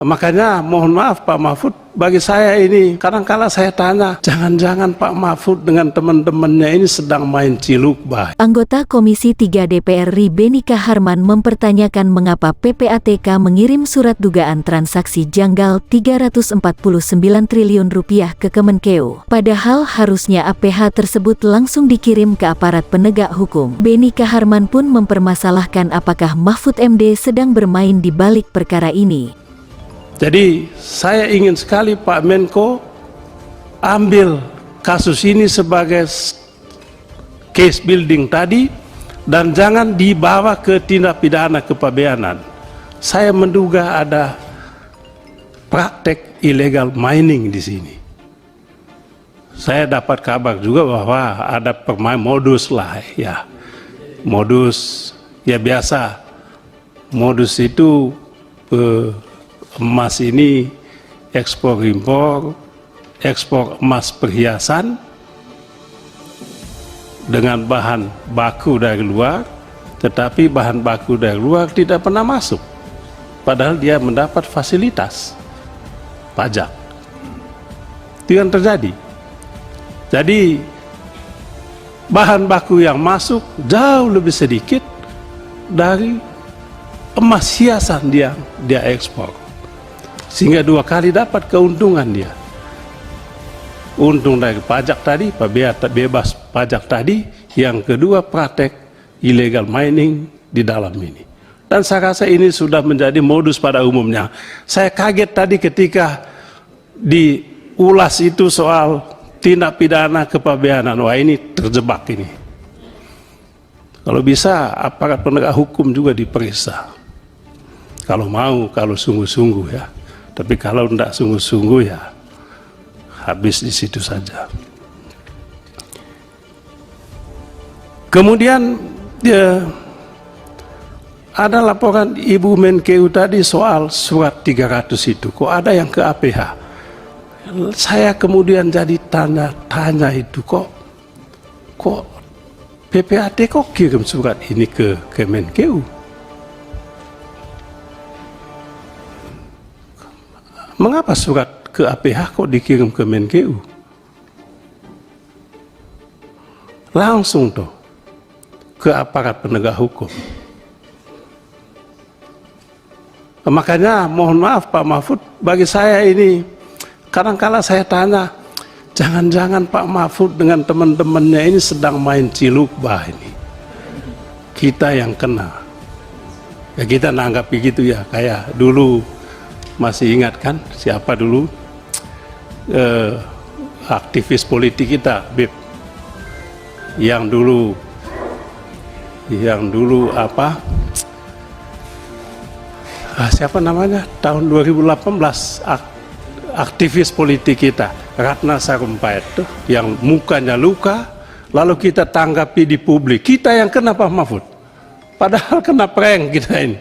Makanya mohon maaf Pak Mahfud, bagi saya ini kadang-kala saya tanya, jangan-jangan Pak Mahfud dengan teman-temannya ini sedang main ciluk bah. Anggota Komisi 3 DPR RI Benika Harman mempertanyakan mengapa PPATK mengirim surat dugaan transaksi janggal 349 triliun rupiah ke Kemenkeu. Padahal harusnya APH tersebut langsung dikirim ke aparat penegak hukum. Benika Harman pun mempermasalahkan apakah Mahfud MD sedang bermain di balik perkara ini. Jadi saya ingin sekali Pak Menko ambil kasus ini sebagai case building tadi dan jangan dibawa ke tindak pidana kepabeanan. Saya menduga ada praktek illegal mining di sini. Saya dapat kabar juga bahwa ada permain modus lah ya. Modus ya biasa. Modus itu emas ini ekspor impor, ekspor emas perhiasan dengan bahan baku dari luar, tetapi bahan baku dari luar tidak pernah masuk, padahal dia mendapat fasilitas pajak. Itu yang terjadi. Jadi bahan baku yang masuk jauh lebih sedikit dari emas hiasan dia ekspor. Sehingga dua kali dapat keuntungan dia. Untung dari pajak tadi, bebas pajak tadi. Yang kedua praktek illegal mining di dalam ini. Dan saya rasa ini sudah menjadi modus pada umumnya. Saya kaget tadi ketika diulas itu soal tindak pidana kepabeanan. Wah ini terjebak ini. Kalau bisa aparat penegak hukum juga diperiksa. Kalau mau, kalau sungguh-sungguh ya. Tapi kalau tidak sungguh-sungguh ya habis di situ saja. Kemudian ya, ada laporan Ibu Menkeu tadi soal surat 300 itu. Kok ada yang ke APH? Saya kemudian jadi tanya itu kok PPAT kok kirim surat ini ke Menkeu? Mengapa surat ke APH kok dikirim ke Menkeu? Langsung tuh ke aparat penegak hukum. Makanya mohon maaf Pak Mahfud, bagi saya ini kadang-kala saya tanya, jangan-jangan Pak Mahfud dengan teman-temannya ini sedang main ciluk bah ini. Kita yang kena. Ya kita nanggapi gitu ya, kayak dulu. Masih ingat kan siapa dulu aktivis politik kita, Bib, yang dulu apa siapa namanya tahun 2018 aktivis politik kita Ratna Sarumpait tuh yang mukanya luka, lalu kita tanggapi di publik kita yang kena Pak Mahfud, padahal kena prank kita ini.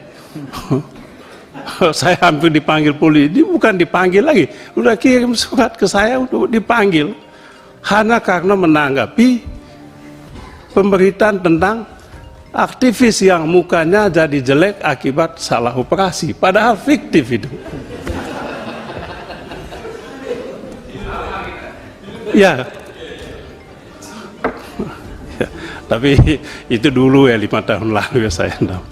Saya hampir dipanggil polisi, bukan dipanggil lagi, udah kirim surat ke saya untuk dipanggil hanya karena menanggapi pemberitaan tentang aktivis yang mukanya jadi jelek akibat salah operasi, padahal fiktif itu. Ya. Tapi itu dulu ya 5 tahun lalu ya saya tahu.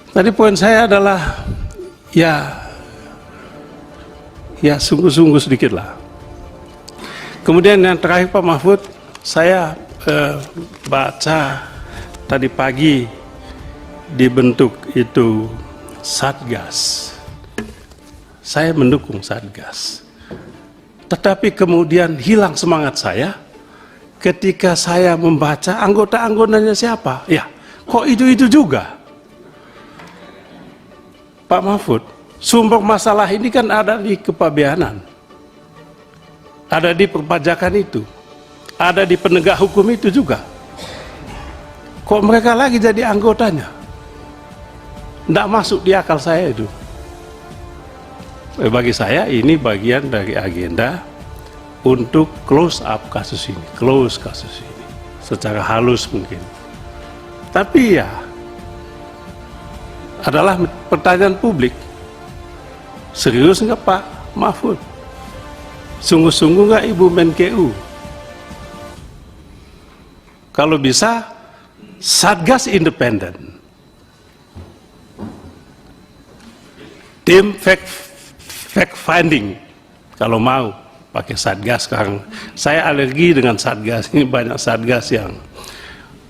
Tadi poin saya adalah ya sungguh-sungguh sedikit lah. Kemudian yang terakhir Pak Mahfud, saya baca tadi pagi dibentuk itu Satgas. Saya mendukung Satgas. Tetapi kemudian hilang semangat saya ketika saya membaca anggota-anggotanya siapa. Ya, kok itu juga? Pak Mahfud, sumber masalah ini kan ada di kepabeanan, ada di perpajakan itu, ada di penegak hukum itu juga. Kok mereka lagi jadi anggotanya? Tidak masuk di akal saya itu. Bagi saya ini bagian dari agenda untuk close up kasus ini, close kasus ini, secara halus mungkin. Tapi ya, adalah pertanyaan publik. Serius nggak Pak Mahfud? Sungguh-sungguh nggak Ibu Menkeu? Kalau bisa, Satgas independen, tim fact finding, kalau mau pakai Satgas. Sekarang saya alergi dengan Satgas, ini banyak Satgas yang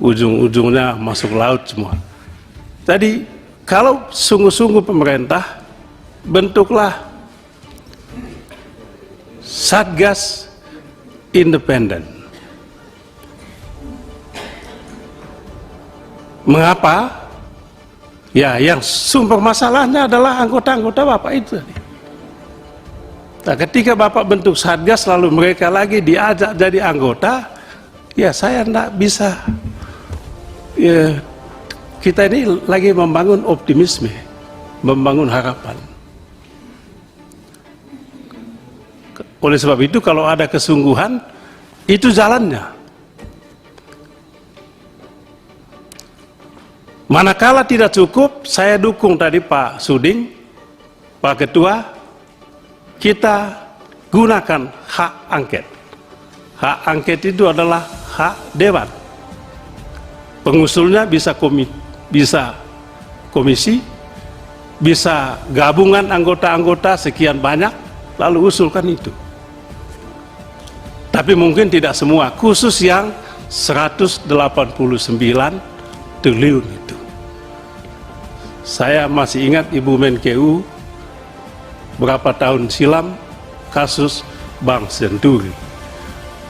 ujung-ujungnya masuk laut semua. Tadi kalau sungguh-sungguh pemerintah, bentuklah Satgas independen. Mengapa? Ya, yang sumber masalahnya adalah anggota-anggota Bapak itu. Nah, ketika Bapak bentuk Satgas lalu mereka lagi diajak jadi anggota, ya saya tidak bisa. Ya, kita ini lagi membangun optimisme, membangun harapan. Oleh sebab itu kalau ada kesungguhan, itu jalannya. Manakala tidak cukup, saya dukung tadi Pak Suding, Pak Ketua, kita gunakan hak angket. Hak angket itu adalah hak dewan. Pengusulnya bisa komisi, bisa gabungan anggota-anggota sekian banyak, lalu usulkan itu. Tapi mungkin tidak semua, khusus yang 189 triliun itu. Saya masih ingat Ibu Menkeu berapa tahun silam kasus Bank Senturi,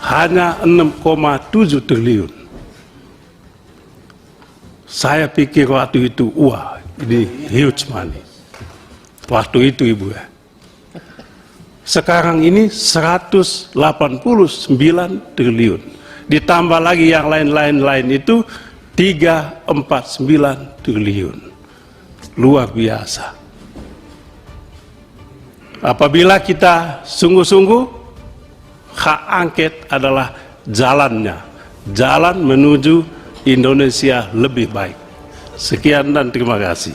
hanya 6,7 triliun. Saya pikir waktu itu, wah ini huge money. Waktu itu Ibu ya. Sekarang ini 189 triliun. Ditambah lagi yang lain-lain itu 349 triliun. Luar biasa. Apabila kita sungguh-sungguh, hak angket adalah jalannya, jalan menuju Indonesia lebih baik. Sekian dan terima kasih.